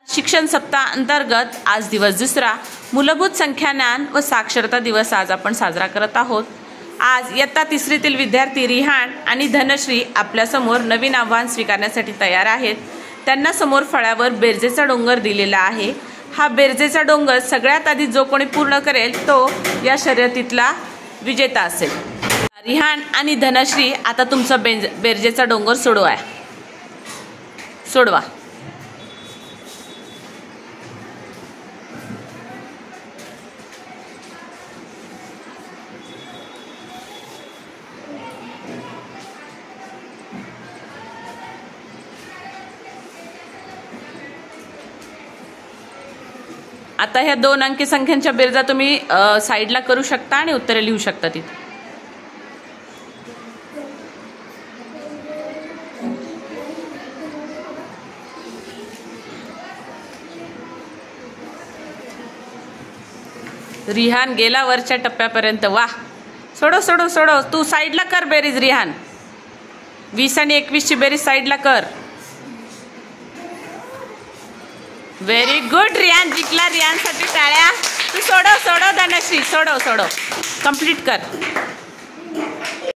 शिक्षण सप्ताह अंतर्गत आज दिवस दुसरा मूलभूत संख्याज्ञान व साक्षरता दिवस आज आपण साजरा करत आहोत। आज इयत्ता तिसरीतील विद्यार्थी रिहान आणि धनश्री आपल्यासमोर नवीन आव्हान स्वीकारण्यासाठी तयार आहेत। त्यांना समोर फळ्यावर बेरजेचा डोंगर दिलेला आहे। हा बेरजेचा डोंगर सगळ्यात आधी जो कोणी पूर्ण करेल तो या शर्यतीतला विजेता असेल। रिहान आणि धनश्री आता तुमचा बेरजेचा डोंगर सोडवा। आता ह्या 2 अंकी संख्यांच्या बेरजा तुम्ही साइडला करू शकता आणि उत्तरे लिहू शकता तिथे। रिहान गेला वरच्या टप्प्यापर्यंत। वाह, सोडो तू साइडला कर बेरीज। रिहान 20 आणि 21 ची बेरीज साइडला कर। व्हेरी गुड रिहान, जिंकला। रिहानसाठी टाळ्या। तू सोडव धनश्री, सोडव कंप्लीट कर।